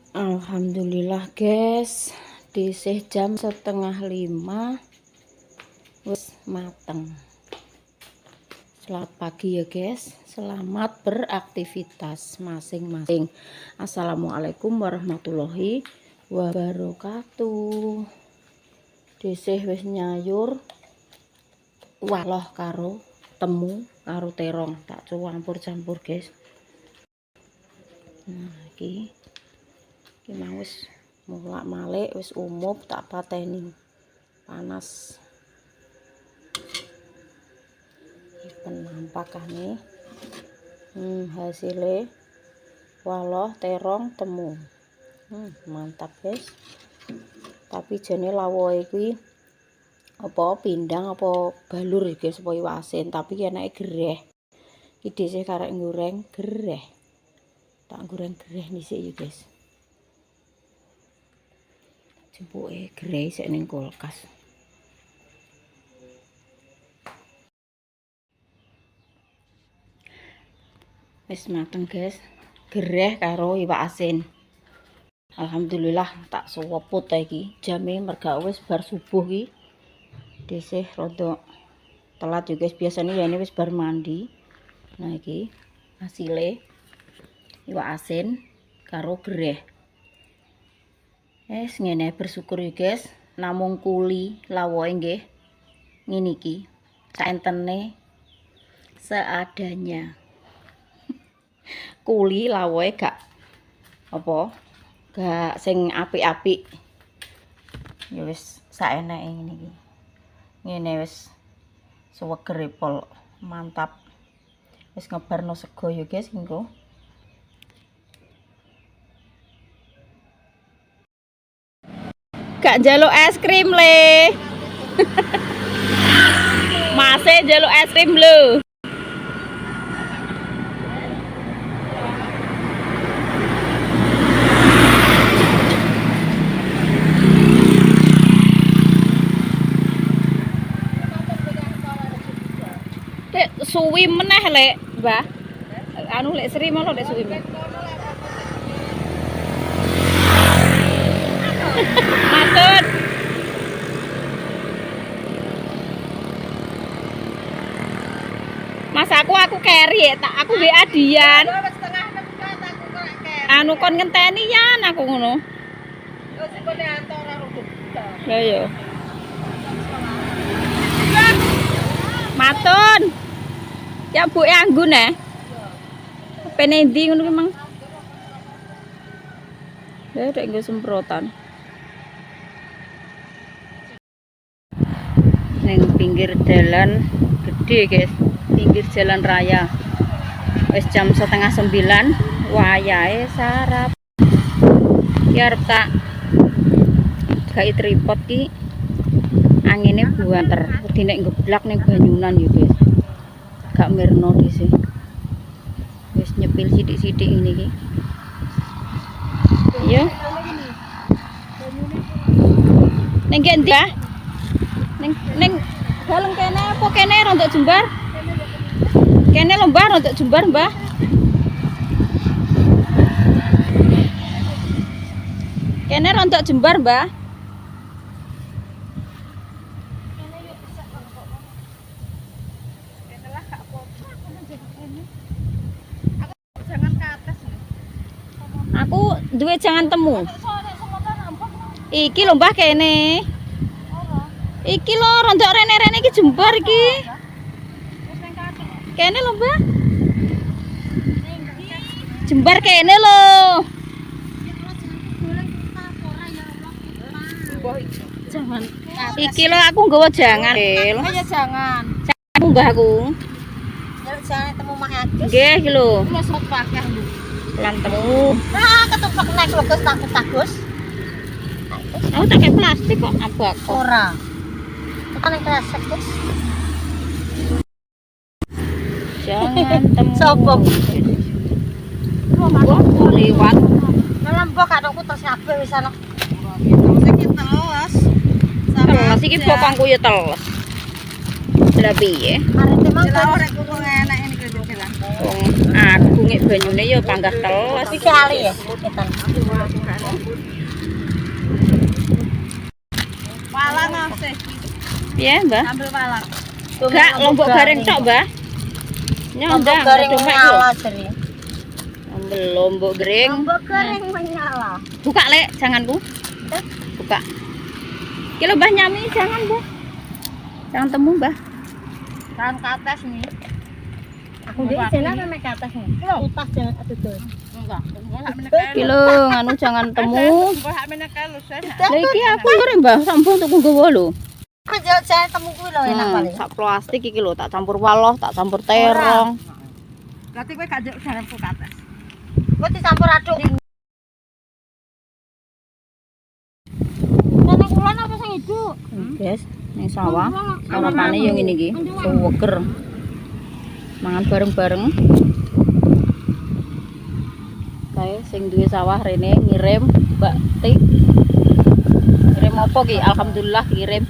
Alhamdulillah guys, disih jam 4:30 wis mateng. Selamat pagi ya guys, selamat beraktivitas masing-masing. Assalamualaikum warahmatullahi wabarakatuh. Disih wis nyayur waloh karo temu karo terong, tak campur-campur guys. Nah iki mau wis mulak malik wis umup tak pateni panas penampakane hasilnya waloh terong temu mantap guys. Tapi jane lawoe kuwi apa pindang apa balur guys supaya asin, tapi enake gereh iki dhisik karek goreng gereh, tak goreng gereh dhisik ya guys. Jempuke gereh sik ning kulkas. Wis mateng guys, gereh karo iwak asin. Alhamdulillah tak suweput iki. Jame merga wis bar subuh iki. Disih rada telat ya guys, biasanya ya ini wis bar mandi. Nah iki hasile iwak asin karo gereh. Ngene bersyukur ya guys, namung kuli lawoe nggih ngene iki saentene seadanya. Kuli lawoe gak apa gak sing apik-apik ya wis saeneke ngene iki. Ngene wis suweger pol mantap. Wis ngebarno sego ya guys engko. Gak njaluk es krim le. Masih njaluk es krim lho. Lek suwi meneh lek, Mbah. Anu lek Sri malah lek suwi meneh. Matur. Mas aku keri tak aku WA Dian. Anu kon ngenteni yan aku ngono. Lah yo. Matun. Ya buke anggun Pene ndi ngono ki Mang? Ya dek nggo semprotan. Neng pinggir jalan gede guys, pinggir jalan raya. Wis jam 8:30 wayahe sarap. Ki arep tak gawe tripod ki angine buanter. Wedi nek ngeblak ning banyunan ya guys. Gak mirno dhisik. Wis nyepil sithik-sithik ini ki. Iya. Ning ndi ah? Ning dalem kene apa kene rontok jembar? Kene lho Mbah rontok jembar Mbah. Kene rontok jembar Mbah. Aku duwe jangan temu. Iki lho Mbah kene. Iki lho rontok rene-rene iki jembar iki. Kene lho Mbah. Jembar kene lho. Jangan. Iki lho aku nggawa jangan. Lho ya jangan. Aku Mbah aku. Jangan temu mak Agus. Nggih iki lho. Wis sok pakeh lho. Lan temu. Nah, ketupak naik lho Gus takus. Aku tak kayak plastik kok abak. Ora. Tekan ning kresek Gus. Jangan temu. Sopo? Lewat. Lembok kadangku terus kabeh wis ana. Iki teles. Teles iki bokongku ya teles. Lah piye? Arep mang arek kudu enak ini kerja jalan. Aku ngek banyune ya panggah teles. Iki kali ya, ketan. Walang ose. Piye, Mbah? Ambil walang. Gak lombok garing tok, Mbah. Nyondang garing dompet menyala lho. seri. Ambil lombok garing. Lombok garing menyala. Buka, Lek, jangan Bu. Buka. Iki lho Mbah nyami, jangan, Mbah. Jangan temu, Mbah. Kan ke atas nih. Aku dia jalan sampai ke atas nih. Utas jalan aduh tuh. Enggak. Iki lho nganu jangan temu. Lah iki aku lho Mbah, sampun tuku nggawa lho. Aku jalan temu kuwi lho enak paling. Sak plastik iki lho tak campur waloh, tak campur terong. Berarti kowe gak jalan ke atas. Kowe dicampur aduk. Ana kulon apa sing ijo? Guys, ning sawah. Sarapane yo ngene iki, suweger. Mangan bareng-bareng. Kae sing duwe sawah rene ngirim Mbak Tik. Ngirim apa ki? Alhamdulillah kirim.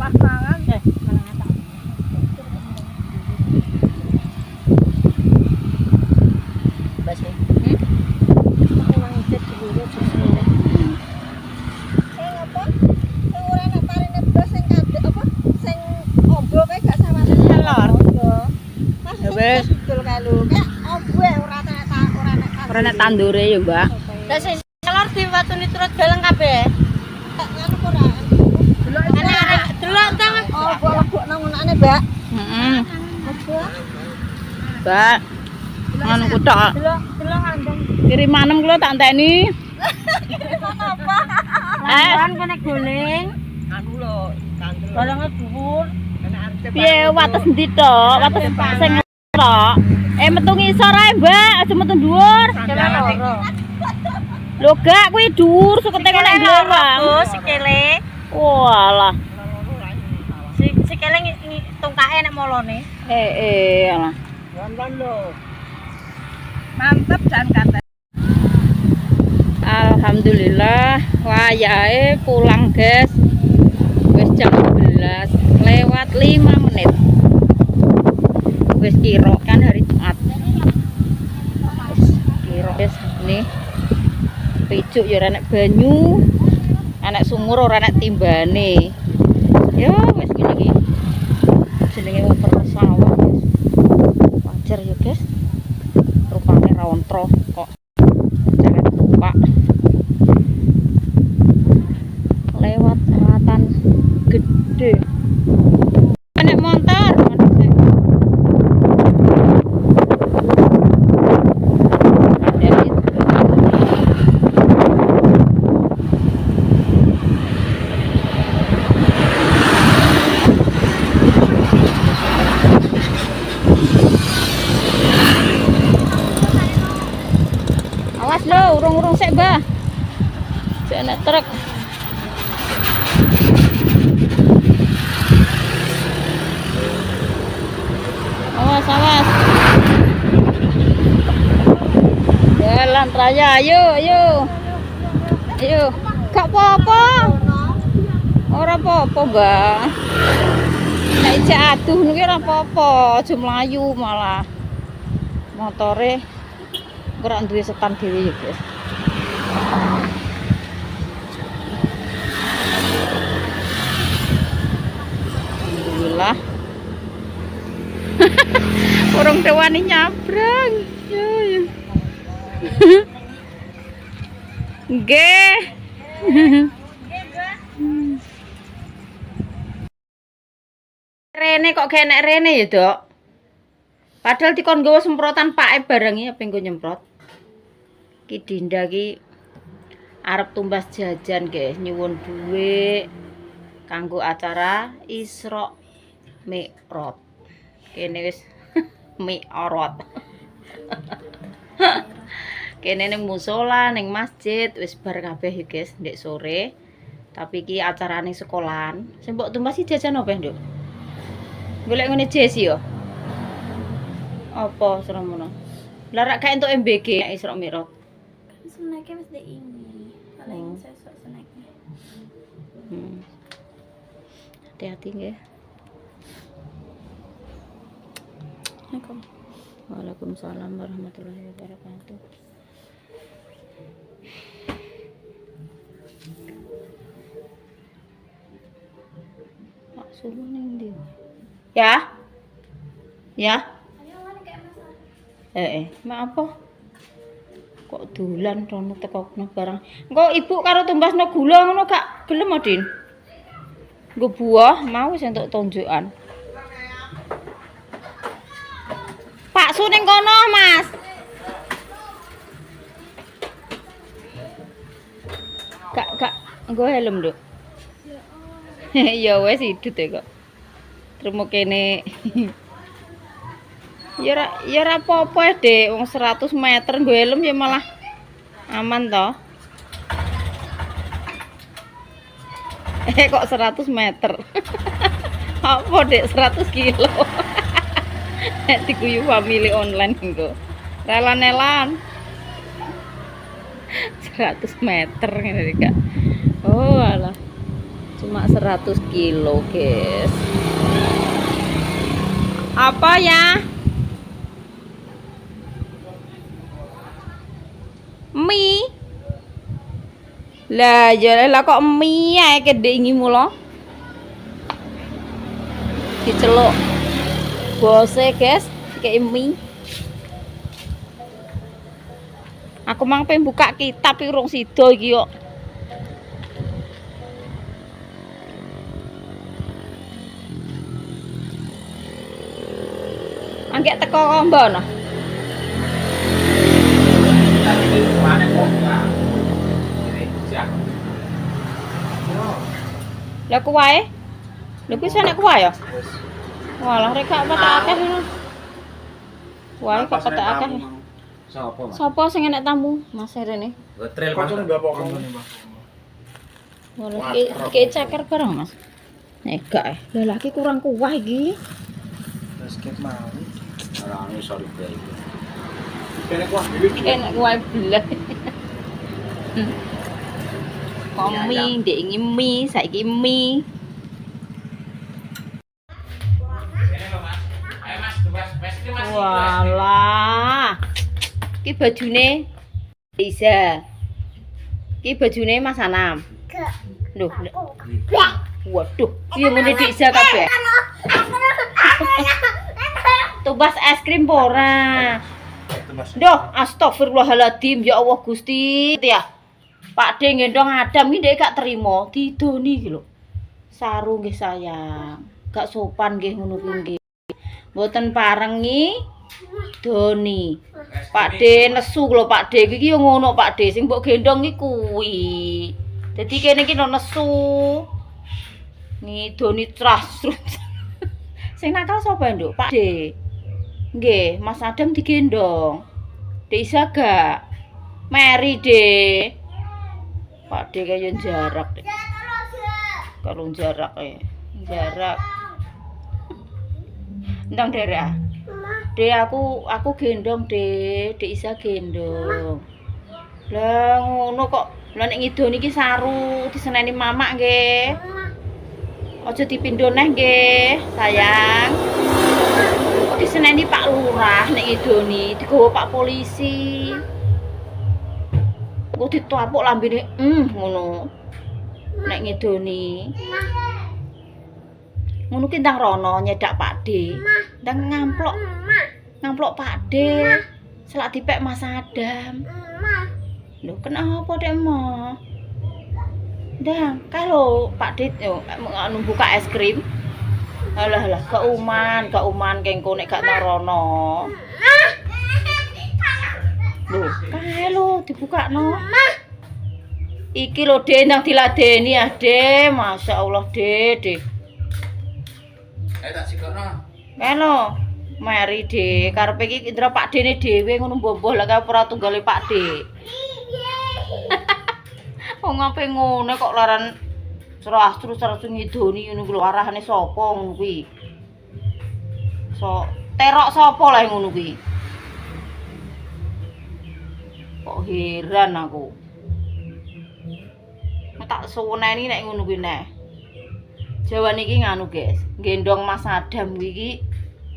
Pas mangan deh. Basi. Aku nang ngecet dulu jujur. Sing apa? Sing ora nek parine blas sing kadek apa? Sing ombo kae gak sama telur. Ya wis. Betul kae lho. Kayak ombo ora nek Ora nek tandure ya, Mbak. Lah sing telur diwatuni terus galeng kabeh. Anu ora. Delok tang. Oh, kok lebok nang ngonane, Mbak. Heeh. Opo? Mbak. Anu kutok. Delok andeng. Kirimanem kula tak enteni. Apa? Lan kene goleng. Anu lho, golenge dhuwur. Piye wates endi tok? Wates sing tok. Metu ngisor ae, Mbak, aja metu dhuwur. Lho gak kuwi dhuwur sukete nek glorang. Sikile. Walah. Sikile tungkake nek molone. Alah. Wonten lho. Mantep jan kate. Alhamdulillah wayahe pulang, guys. Wis jam 11 lewat 5 menit. Wis kira kan hari Jumat. Wis kira wis nih. Picuk ya ora nek banyu, anak sumur ora nek timbane. Ya wis ngene iki. Jenenge wong sawah, guys. Wajar ya, guys. Rupane ra ontro kok. Jalan Pak. Lewat ratan gede. Nek motor, awas lo, urung-urung sik, Mbah. Sik nek truk. Awas, awas. Jalan raya, ayo, ayo. Ayo. Gak apa-apa. Ora apa-apa, Mbah. Nek ijek aduh niki ora apa-apa, aja mlayu malah. Motore ora duwe setan dhewe ya, guys. Alhamdulillah. Orang dewani nyabrang. Ya, ya. Nggih. Rene kok genek rene ya, Dok? Padahal dikon nggawa semprotan pake barang iki apa nggo nyemprot. Ki Dinda ki arep tumbas jajan, guys, nyuwun dhuwit kanggo acara Isra Mi'raj. Kene wis Mi'raj. Kene ning musala, ning masjid wis bar kabeh ya, guys, ndek sore. Tapi iki acarane sekolahan. Sing mbok tumbas iki jajan apa, Nduk? Golek ngene Jesi yo. Apa seromono? Lah rak gak entuk MBG Isra Mi'raj. Seneke wis ndek ini. Paling sesuk seneke. Hati-hati nggih. Waalaikumsalam warahmatullahi wabarakatuh. Pak suruh ning ndi? Ya? Ya? Mak apa? Kok dolan rono tekokno barang. Engko ibu karo tumbasno gula ngono gak gelem, Din? Nggo buah mau wis entuk tunjukan. Pak Su ning kono, Mas. Kak, nggo helm, Nduk. Ya wis idut e kok. Trimo kene. Ya ora apa-apa, Dek. Wong 100 meter nggo helm ya malah aman to. Kok 100 meter. Apa, Dek? 100 kilo. Nek diguyu family online engko. Relan-elan. 100 meter ngene iki, Kak. Oh, alah. Cuma 100 kilo, guys. Apa ya? Mie. Lah, jare lah kok mie ae gede ngimu lo. Diceluk. Bose, guys, kayak mie. Aku mang pengen buka kitab iki rung sida iki kok. Anggek teko kombo no. Lah kuwae? Lho kuwi nek kuwae ya? Walah rek gak patek akeh ngono. Wae kok patek akeh. Sapa, Mas? Sapa sing enek tamu? Mas rene. Hotel Mas. Walah iki ceker bareng, Mas. Nek gak lah lagi kurang kuah iki. Basket mau. Ora sorry bae. Enak kuah belah. Mie, ndek iki mie, saiki mie. Walah. Iki bajune Iza. Iki bajune Mas Anam. Loh. Waduh, iki ngene Dik Iza kabeh. Tumbas es krim ora. Ndoh, astagfirullahaladzim, ya Allah Gusti. Ya. Pak De ngendong Adam iki ndek gak terima, didoni iki lho. Saru nggih sayang. Gak sopan nggih ngono kuwi nggih. Mboten parengi doni. Pak De nesu lho Pak De iki yo ngono Pak De sing mbok gendong iki kuwi. Dadi kene iki nesu. Ngidoni trus-trus. Sing nakal sapa, Nduk? Pak De. Nggih, Mas Adam digendong. Dek Isa gak? Mary, Dek. Pak De kaya jarak, Dek. Kalau jarak jarak. Ndang derek. Dek aku gendong, Dek. Dek Isa gendong. Lah ngono kok. Lah nek ngidoni iki saru diseneni mamak nggih. Aja dipindho neh nggih, sayang. Diseneni Pak Lurah nek ngidoni, digawa Pak Polisi. Kok ditapuk lambene ngono. Nek ngidoni. Ngono ki ndang rono nyedak Pak De. Ndang ngamplok Pak De. Selak dipek Mas Adam. Lho kenapa Dek Mo? Ndang, kalau Pak De anu buka es krim. Alah keuman kengko nek gak narono. Lho, kae lho dibukakno. Iki lho De nang diladeni ya, De. Masyaallah, De. Tak sikokno. Keno, mari De, karepe iki indra Pak Dene dhewe ngono mbomboh lah kaya ora tunggale Pak De. Wong ngape ngono kok laran terus ngidoni ngono kuwi lho arahane sapa ngono kuwi. So, terok sapa lah ngono kuwi. Kok heran aku. Tak suweneni nek ngono kuwi nek. Jawane iki nganu, guys. Gendong Mas Adam iki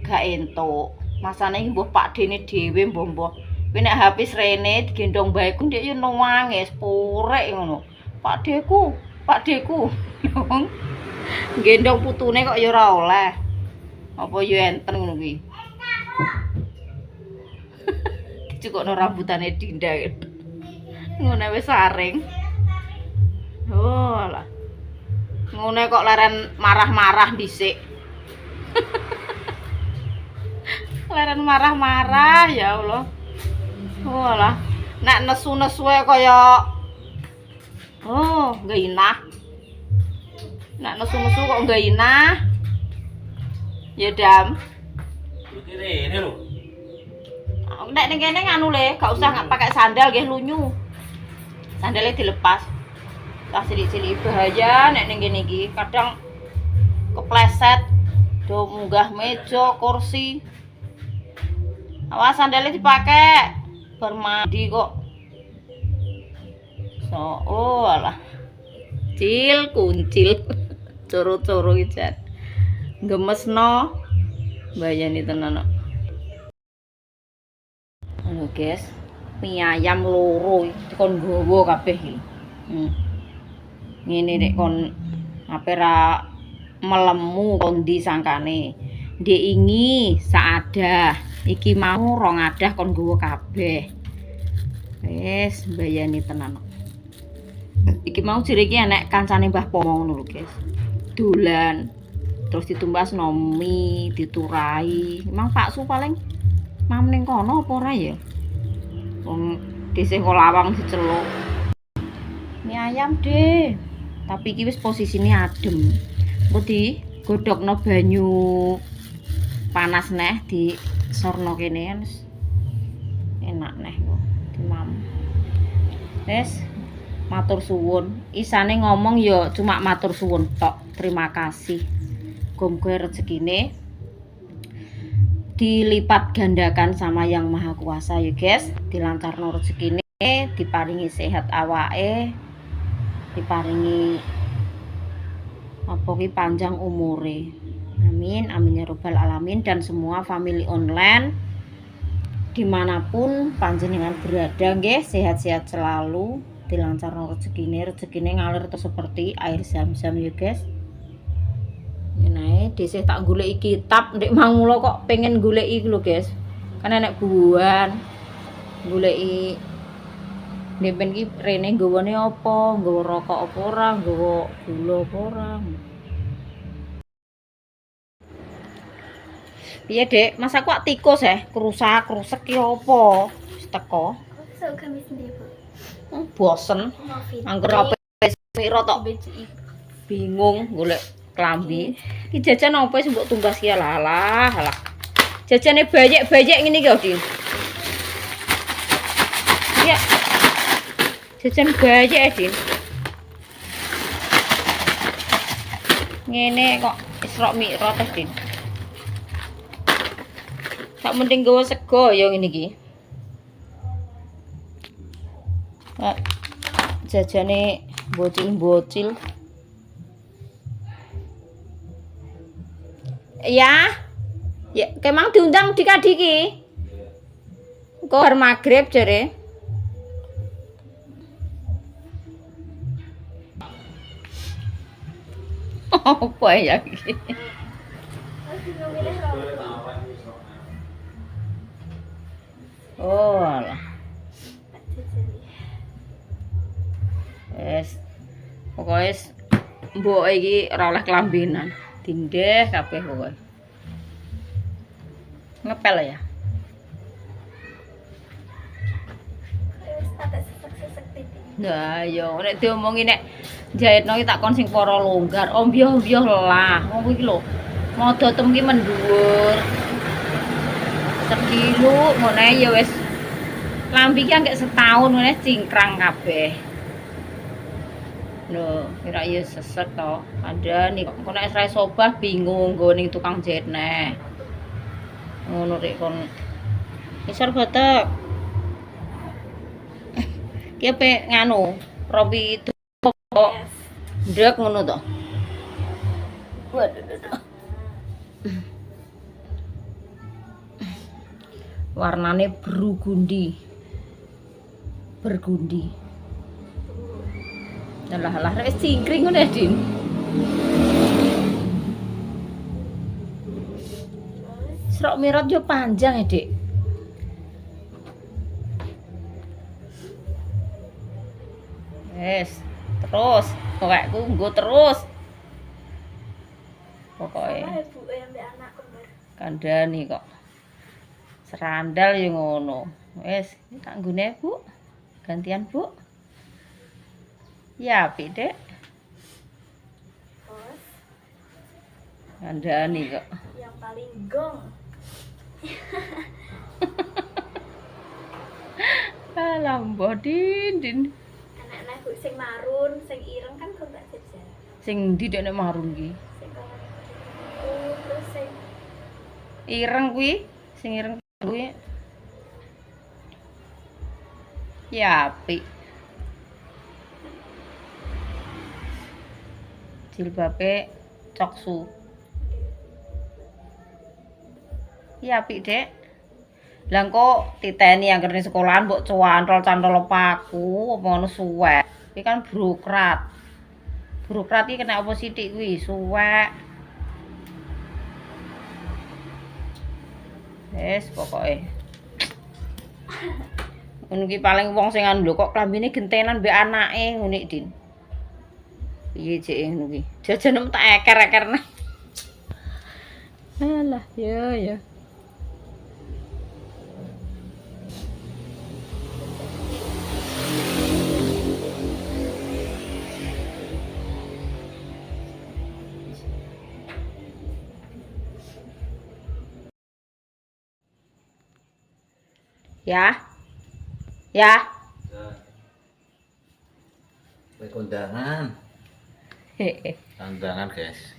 gak entuk. Masane iki mbuh Pak Dene dhewe mbuh-mbuh. Kuwi nek habis rene digendong baeku ndek yo nangis purek ngono. Pak Deku. Gendong putune kok ya ora oleh. Apa yo enten ngono kuwi. Dicukukno rambutane Dinda. Ngono wis saring. Oh lah. Ngono kok leren marah-marah dhisik. Leren marah-marah ya Allah. Oh lah. Nek nesu-nesuwe kaya nggak inah. Nek nesu-nesu kok nggak inah. Ya Dam. Ini lho. Nek ning kene nganu le, gak usah nggak pakai sandal nggih lunyu. Sandalnya dilepas. Lah cilik-cilik bahaya nek ning kene iki. Kadang kepleset do munggah meja, kursi. Awas sandalnya dipakai. Bermandi kok. So, oh alah. Kuncil. Coro-coro iki jan. Gemesno. Bayani tenan kok. Halo guys, mie ayam loro kon gowo kabeh iki. Ngene nek kon ape ra melemu kon disangkane. Ndek ingi saada. Iki mau rong adah kon gowo kabeh. Wis mbayani tenan. Iki mau jere iki enek kancane Mbah Pomo ngono lho guys. Dolan. Terus ditumbas nomi, diturai. Emang Pak Su paling mam ning kono apa ora ya? Wong dhisik kok lawang diceluk. Mie ayam deh. Tapi iki wis posisine adem. Engko digodhogno banyu panas neh di sorno kene wis enak neh kok dimam. Wis matur suwun. Isane ngomong ya cuma matur suwun tok. Terima kasih. Muga-muga rezekine dilipat gandakan sama Yang Maha Kuasa ya guys, dilancarno rezekine, diparingi sehat awake, diparingi apa ki panjang umure. Amin amin ya robbal alamin. Dan semua family online dimanapun panjenengan berada nggih sehat-sehat selalu, dilancarno rezekine ngalir terus seperti air zam-zam ya guys. Nah, dhisik tak goleki kitab ndek mangulo kok pengen goleki iki lho guys. Kan enek buan. Goleki ndek iki rene nggawane apa? Nggawa rokok apa ora? Nggawa gula apa ora? Piye, Dek? Mas aku tikus kerusak-krusek ki apa? Wis teko. Sok kami sendiri, Bu. Bosen. Angger apa piro tok. Bingung golek klambi. Iki jajan apa sing mbok tumbas ki alah. Jajane bayek-bayek ngene iki, Din. Ya. Jajan bayek, Din. Ngene kok Isra Mi'raj teh, Din. Tak mending gawa sego ya ngene iki. Pak jajane bocil-bocil. Ya, kemang diundang dik-adik iki. Engko bar magrib jare. Apa ya iki? Oh, alah. Wes. Pokoke mbok iki ora oleh kelambinan. Dindeh kabeh pokoke. Ngepel ya. Nah, yo nek diomongi nek jahitno iki tak kon sing para longgar. Ombyah-ombyah lah. Wong iki lho. Modo tem ki mendhuwur. Sediluk ngene ya wis. Lambi ki anggek setahun ngene cingkrang kabeh. Lho, kira ya sesek to. Ada nih kok nek ora sobah bingung nggo ning tukang jahit neh. Ngono rek kon. Isor batek. Ki ape nganu, rompi kok ndek ngono to. Waduh. Warnane burgundi. Bergundi. Lah wis cingkring ngene, Din. Serok mirot yo panjang ya, Dik. Wes, terus pokokku nggo terus. Pokoknya kandhani kok. Serandal yo ngono. Wes, tak nggone, Bu. Gantian, Bu. Ya, apik, Dek. Bos, Kandhani kok. yang paling gong. Alah, mbah Din. Anak-anak Bu sing marun, sing ireng kan kok gak jajar. Sing ndi Dek nek marun ki? Sing terus sing Ireng kuwi, sing ireng kuwi. Ya, apik. Jilbabe coksu. Ya, apik, Dek. Lah engko titeni anggere sekolahan mbok cantol paku apa ngono suwek. Iki kan birokrat. Birokrat iki kena apa sithik kuwi? Suwek. Wes pokoke. Ngono ki paling wong sing anu lho kok klambine gentenan mbek anake ngono iki, Din. Piye cek ngono ki? Jajan tak eker-ekerne. Alah, ya. Ya. Kondangan. Heeh. Kondangan, guys.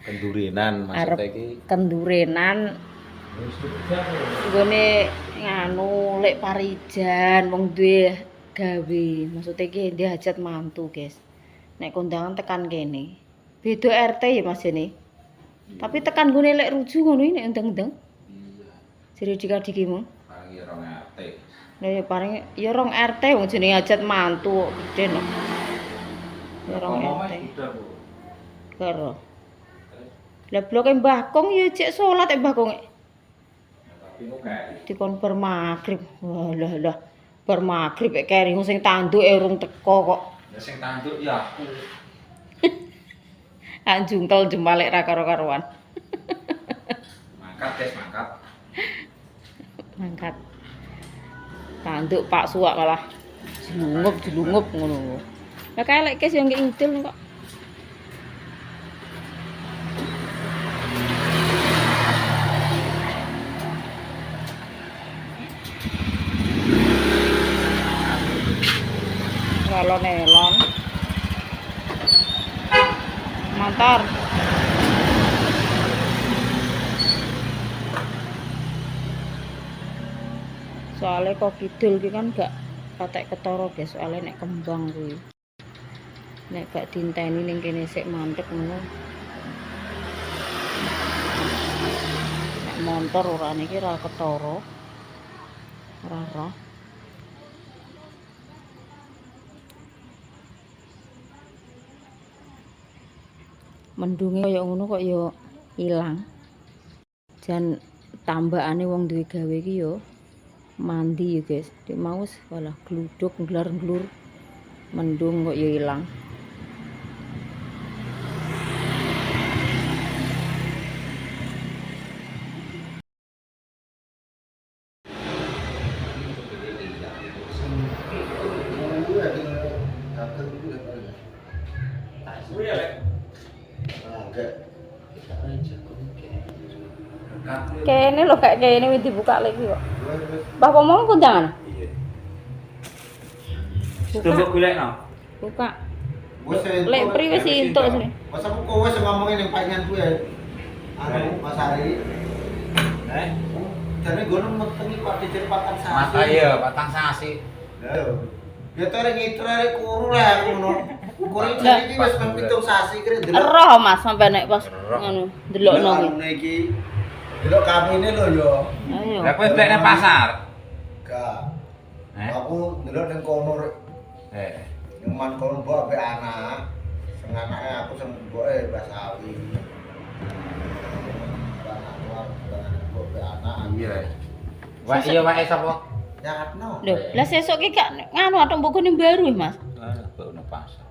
Kendurinan Arep maksudnya iki. kendurenan nggone nganu lek parijan wong duwe gawe. Maksudnya iki ndek hajat mantu, guys. Nek kondangan tekan kene. Beda RT ya Mas jene. Tapi tekan nggone lek ruju ngono iki nek endeng-endeng. Iya. Jere dik-dikimu. Paling rong RT. Lah ya paling ya rong RT wong jenenge hajat mantu gede no. Ya rong RT. Karo. Lah bloke Mbah Kong ya cek salat Mbah Kong. Tapi kok kayak Dikon bar magrib. Walah bar magrib keri sing tanduke urung teko kok. ya sing tanduk ya aku. Anjungkel jembalik ra karo-karuan. Mangkat, guys, mangkat. Mangkat. Tanduk Pak Suwak malah jelungup ngono. Lah kae lek kes yo nggih idul kok. Nelon. Motor. Soalnya kok kidul ki kan gak patek ketara guys, soalnya nek kembang kuwi. Nek gak dinteni ning kene sik mandek ngono. Nek motor urane iki ra ketara. Ora roh. Mendunge kaya ngono kok ya ilang. Jan tambahane wong duwe gawe iki ya mandi ya guys. Dik maus walah gluduk nglar-nglur. Mendung kok ya ilang. Kene lho kayak kene wis dibuka lagi kok. Mbah Pomong kondangan? Iya. Buka. Coba golekno. Buka. Lek pri wis entuk sini. Mas aku kowe sing ngomongin yang palingan kuwi ya. Anu Mas Ari. Jane gono metengi Pak Dijen patang sasi. Mata iya, patang sasi. Lho. Ya tore ngitrare kuru lah ngono. Kuri jane iki wis pitung sasi kira delok. Roh Mas sampe nek pas ngono delokno Delok iki. iki. delok kami ini lho yo. Ayo. Lah kowe beli nang pasar. Gak. Eh? Aku delok ning kono rek. Nyaman kono mbok ambek anak. Sing anake aku sing mboke Mbak Sawi. Mbok ambek anak. Iya. Wah, iya wae sapa? Nyatno. Loh, lah sesuk ki gak nganu atok mbok kuning baru Mas. Lah, mbok nang pasar.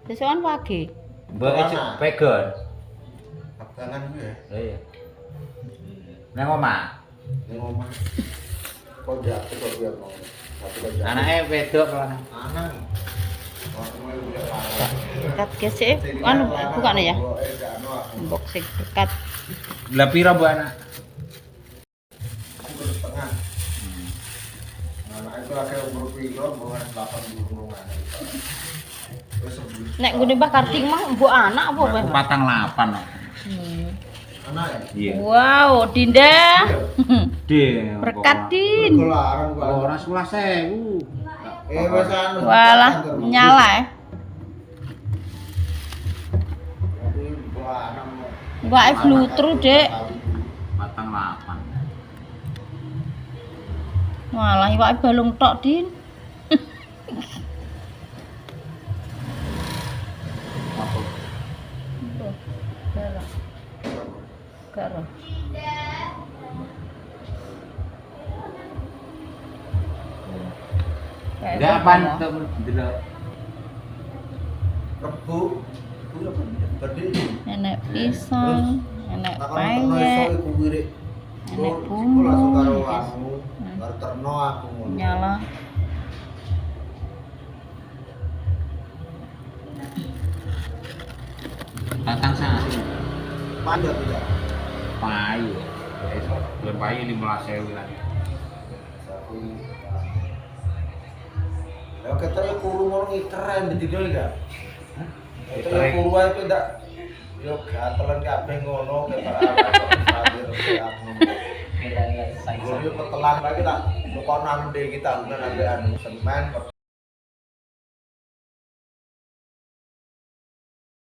Sesukan pagi. Mbok iki pegon. Abangan ku ya. Lah iya. Nang omah. Ning omah. Kok jatuh kok biar mau. Tapi kok jatuh. Anake wedok apa lanang? Anak. Waktu mau udah parah. Dekat gesek anu bukan ya. Mbok sing dekat. Lah pira mbok anak? Aku setengah. Anak itu akhirnya umur piro, bukan 8 bulan. Terus Nek nggone Mbah Karting mah mbok anak apa Mbah? 48 kok. anak ya? Iya. Wow, Dinda. Deh. Berkat Din. Kelarang Pak. Ora 11.000. Wes anu. Walah, nyala ya. Mbak flutru, Dek. 48. Walah, iwake balung tok, Din. Apa? Karo. Ndak apaan delok. Rebu. Ku apa? Berdiri. Enek pisang, enek Takon peyek, iku wirik. enek Aku bumbu, langsung karo aku. Karo terno aku ngono. nyala. Batang sasi. Panjat tidak. Payu. Belum payu 15.000 lah. Sapi. Lah ketare kuru ngono iki keren didol enggak? Ketare kuru ae ku ndak yo gatelan kabeh ngono ketare sapi aku. Yo petelan lagi tak kono nang kita ambek anu semen